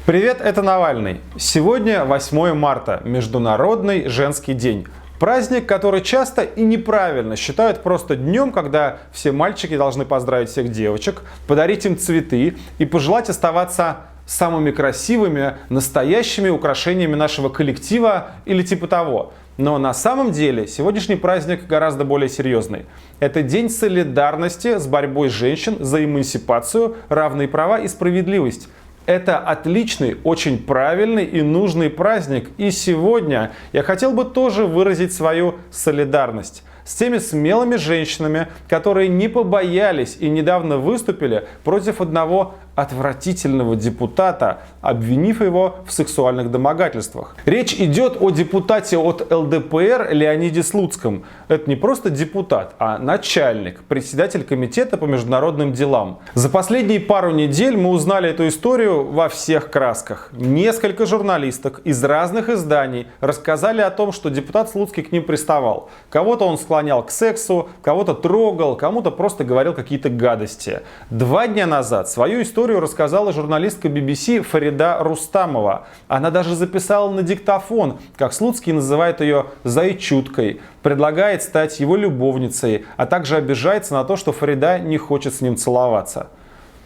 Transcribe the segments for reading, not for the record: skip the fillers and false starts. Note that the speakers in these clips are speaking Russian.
Привет, это Навальный. Сегодня 8 марта, Международный женский день. Праздник, который часто и неправильно считают просто днем, когда все мальчики должны поздравить всех девочек, подарить им цветы и пожелать оставаться самыми красивыми, настоящими украшениями нашего коллектива или типа того. Но на самом деле сегодняшний праздник гораздо более серьезный. Это день солидарности с борьбой женщин за эмансипацию, равные права и справедливость. Это отличный, очень правильный и нужный праздник. И сегодня я хотел бы тоже выразить свою солидарность с теми смелыми женщинами, которые не побоялись и недавно выступили против одного отвратительного депутата, обвинив его в сексуальных домогательствах. Речь идет о депутате от ЛДПР Леониде Слуцком. Это не просто депутат, а начальник, председатель комитета по международным делам. За последние пару недель мы узнали эту историю во всех красках. Несколько журналисток из разных изданий рассказали о том, что депутат Слуцкий к ним приставал. Кого-то он склонял к сексу, кого-то трогал, кому-то просто говорил какие-то гадости. 2 дня назад свою историю рассказала журналистка BBC Фарида Рустамова. Она даже записала на диктофон, как Слуцкий называет ее «зайчуткой», предлагает стать его любовницей, а также обижается на то, что Фарида не хочет с ним целоваться.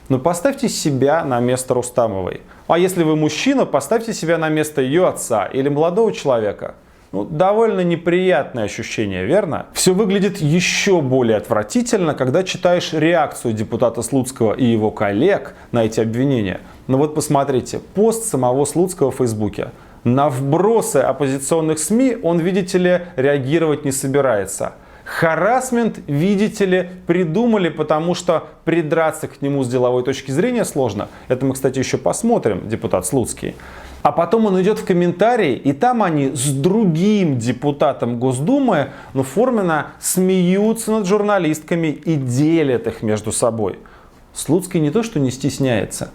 Но поставьте себя на место Рустамовой. А если вы мужчина, поставьте себя на место ее отца или молодого человека. Довольно неприятное ощущение, верно? Все выглядит еще более отвратительно, когда читаешь реакцию депутата Слуцкого и его коллег на эти обвинения. Но вот посмотрите, пост самого Слуцкого в Фейсбуке. На вбросы оппозиционных СМИ он, видите ли, реагировать не собирается. Харассмент, видите ли, придумали, потому что придраться к нему с деловой точки зрения сложно. Это мы, кстати, еще посмотрим, депутат Слуцкий. А потом он идет в комментарии, и там они с другим депутатом Госдумы, форменно смеются над журналистками и делят их между собой. Слуцкий не то что не стесняется,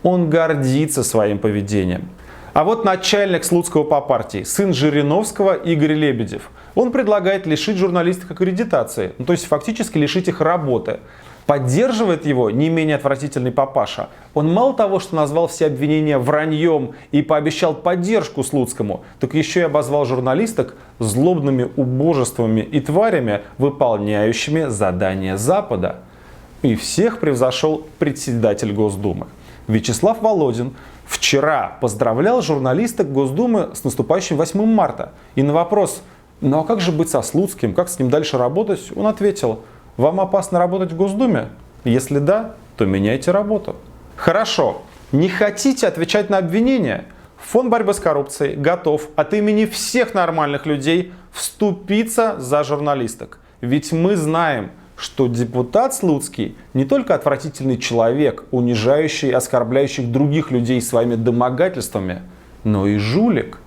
он гордится своим поведением. А вот начальник Слуцкого по партии, сын Жириновского Игорь Лебедев. Он предлагает лишить журналистов аккредитации, то есть фактически лишить их работы. Поддерживает его не менее отвратительный папаша. Он мало того, что назвал все обвинения враньем и пообещал поддержку Слуцкому, так еще и обозвал журналисток злобными убожествами и тварями, выполняющими задания Запада. И всех превзошел председатель Госдумы. Вячеслав Володин вчера поздравлял журналисток Госдумы с наступающим 8 марта. И на вопрос: а как же быть со Слуцким, как с ним дальше работать, он ответил: вам опасно работать в Госдуме? Если да, то меняйте работу. Хорошо, не хотите отвечать на обвинения? Фонд борьбы с коррупцией готов от имени всех нормальных людей вступиться за журналисток. Ведь мы знаем, что депутат Слуцкий не только отвратительный человек, унижающий и оскорбляющий других людей своими домогательствами, но и жулик.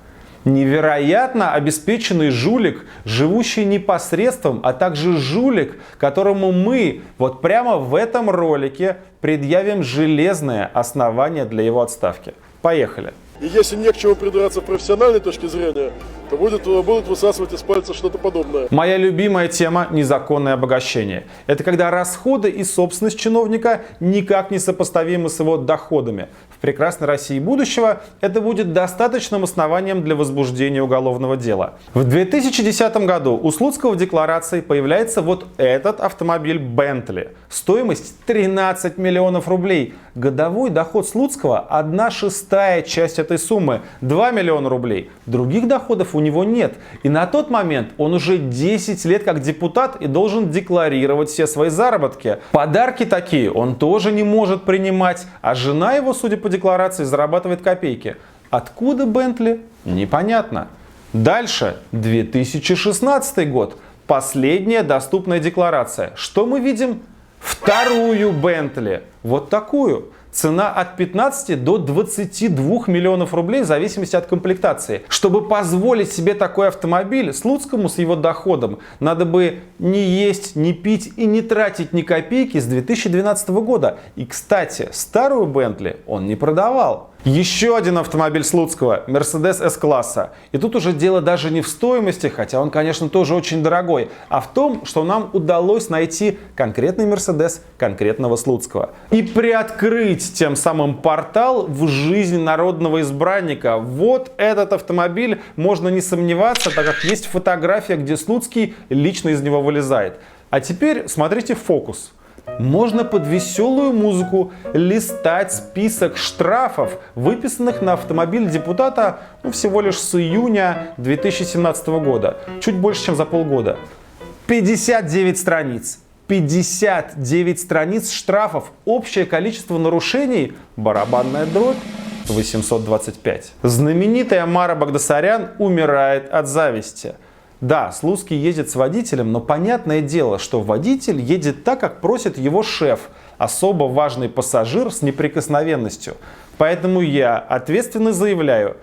Невероятно обеспеченный жулик, живущий непосредством, а также жулик, которому мы вот прямо в этом ролике предъявим железное основание для его отставки. Поехали. И если не к чему придраться с профессиональной точки зрения, то будут высасывать из пальца что-то подобное. Моя любимая тема – незаконное обогащение. Это когда расходы и собственность чиновника никак не сопоставимы с его доходами. В прекрасной России будущего это будет достаточным основанием для возбуждения уголовного дела. В 2010 году у Слуцкого в декларации появляется вот этот автомобиль Bentley. Стоимость 13 миллионов рублей. Годовой доход Слуцкого – 1/6 часть этой суммы – 2 миллиона рублей. Других доходов у него нет. И на тот момент он уже 10 лет как депутат и должен декларировать все свои заработки. Подарки такие он тоже не может принимать, а жена его, судя по декларации, зарабатывает копейки. Откуда Бентли? Непонятно. Дальше 2016 год. Последняя доступная декларация. Что мы видим? Вторую Бентли. Вот такую. Цена от 15 до 22 миллионов рублей в зависимости от комплектации. Чтобы позволить себе такой автомобиль, Слуцкому с его доходом надо бы не есть, не пить и не тратить ни копейки с 2012 года. И, кстати, старую Бентли он не продавал. Еще один автомобиль Слуцкого – Mercedes S-класса. И тут уже дело даже не в стоимости, хотя он, конечно, тоже очень дорогой, а в том, что нам удалось найти конкретный Mercedes конкретного Слуцкого. И приоткрыть тем самым портал в жизнь народного избранника. Вот этот автомобиль, можно не сомневаться, так как есть фотография, где Слуцкий лично из него вылезает. А теперь смотрите фокус. Можно под веселую музыку листать список штрафов, выписанных на автомобиль депутата всего лишь с июня 2017 года. Чуть больше, чем за полгода. 59 страниц. 59 страниц штрафов. Общее количество нарушений – барабанная дробь. 825. Знаменитая Мара Багдасарян умирает от зависти. Да, Слуцкий ездит с водителем, но понятное дело, что водитель едет так, как просит его шеф, особо важный пассажир с неприкосновенностью. Поэтому я ответственно заявляю,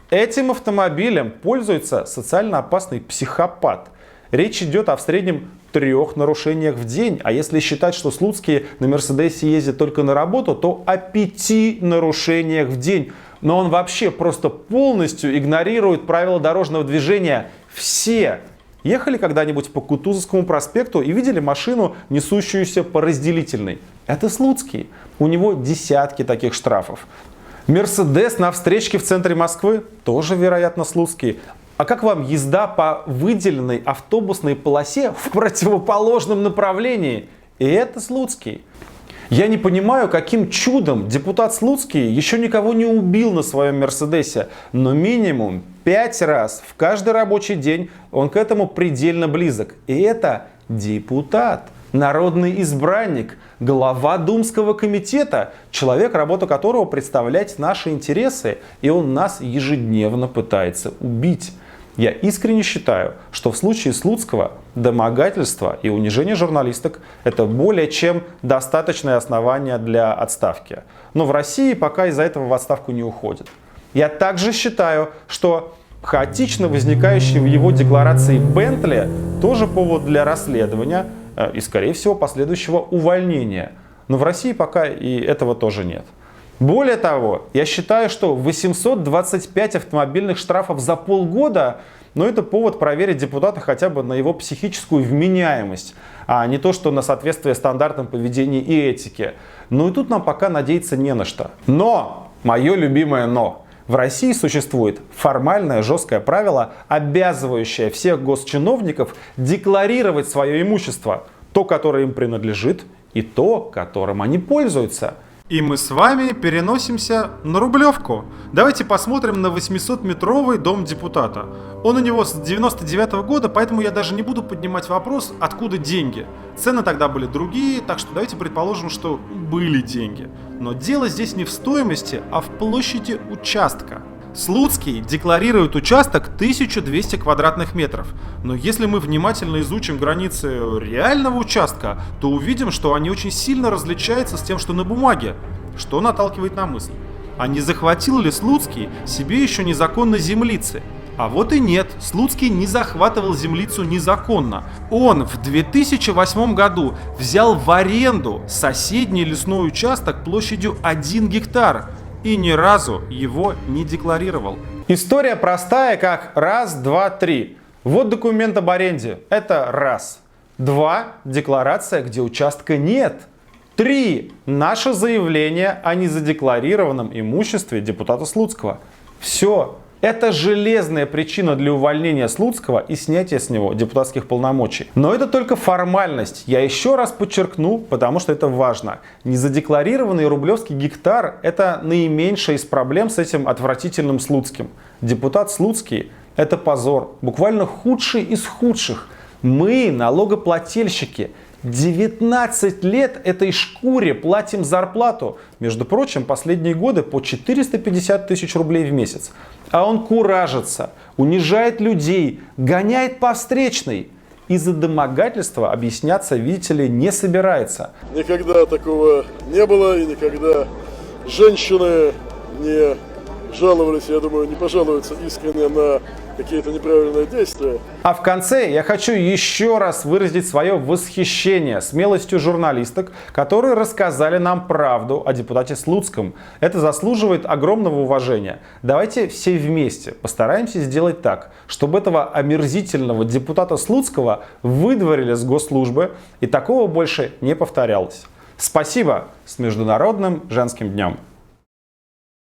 этим автомобилем пользуется социально опасный психопат. Речь идет о в среднем 3 нарушениях в день, а если считать, что Слуцкий на Мерседесе ездит только на работу, то о 5 нарушениях в день. Но он вообще просто полностью игнорирует правила дорожного движения. Все ехали когда-нибудь по Кутузовскому проспекту и видели машину, несущуюся по разделительной? Это Слуцкий. У него десятки таких штрафов. Мерседес на встречке в центре Москвы? Тоже, вероятно, Слуцкий. А как вам езда по выделенной автобусной полосе в противоположном направлении? И это Слуцкий. Я не понимаю, каким чудом депутат Слуцкий еще никого не убил на своем Мерседесе, но минимум 5 раз в каждый рабочий день он к этому предельно близок. И это депутат, народный избранник, глава Думского комитета, человек, работа которого представлять наши интересы, и он нас ежедневно пытается убить. Я искренне считаю, что в случае Слуцкого домогательство и унижение журналисток – это более чем достаточное основание для отставки. Но в России пока из-за этого в отставку не уходит. Я также считаю, что хаотично возникающий в его декларации Бентли тоже повод для расследования и, скорее всего, последующего увольнения. Но в России пока и этого тоже нет. Более того, я считаю, что 825 автомобильных штрафов за полгода, это повод проверить депутата хотя бы на его психическую вменяемость, а не то, что на соответствие стандартам поведения и этики. И тут нам пока надеяться не на что. Но, мое любимое но, в России существует формальное жесткое правило, обязывающее всех госчиновников декларировать свое имущество, то, которое им принадлежит, и то, которым они пользуются. И мы с вами переносимся на Рублевку. Давайте посмотрим на 800-метровый дом депутата. Он у него с 99-го года, поэтому я даже не буду поднимать вопрос, откуда деньги. Цены тогда были другие, так что давайте предположим, что были деньги. Но дело здесь не в стоимости, а в площади участка. Слуцкий декларирует участок 1200 квадратных метров. Но если мы внимательно изучим границы реального участка, то увидим, что они очень сильно различаются с тем, что на бумаге. Что наталкивает на мысль. А не захватил ли Слуцкий себе еще незаконно землицы? А вот и нет, Слуцкий не захватывал землицу незаконно. Он в 2008 году взял в аренду соседний лесной участок площадью 1 гектар. И ни разу его не декларировал. История простая, как раз, два, три. Вот документ об аренде. Это раз. 2. Декларация, где участка нет. 3. Наше заявление о незадекларированном имуществе депутата Слуцкого. Все. Это железная причина для увольнения Слуцкого и снятия с него депутатских полномочий. Но это только формальность. Я еще раз подчеркну, потому что это важно. Незадекларированный рублевский гектар – это наименьшая из проблем с этим отвратительным Слуцким. Депутат Слуцкий – это позор. Буквально худший из худших. Мы, налогоплательщики, 19 лет этой шкуре платим зарплату. Между прочим, последние годы по 450 тысяч рублей в месяц. А он куражится, унижает людей, гоняет по встречной. Из-за домогательства объясняться, видите ли, не собирается. Никогда такого не было и никогда женщины не жаловались, я думаю, не пожалуются искренне на какие-то неправильные действия. А в конце я хочу еще раз выразить свое восхищение смелостью журналисток, которые рассказали нам правду о депутате Слуцком. Это заслуживает огромного уважения. Давайте все вместе постараемся сделать так, чтобы этого омерзительного депутата Слуцкого выдворили с госслужбы и такого больше не повторялось. Спасибо! С Международным женским днем!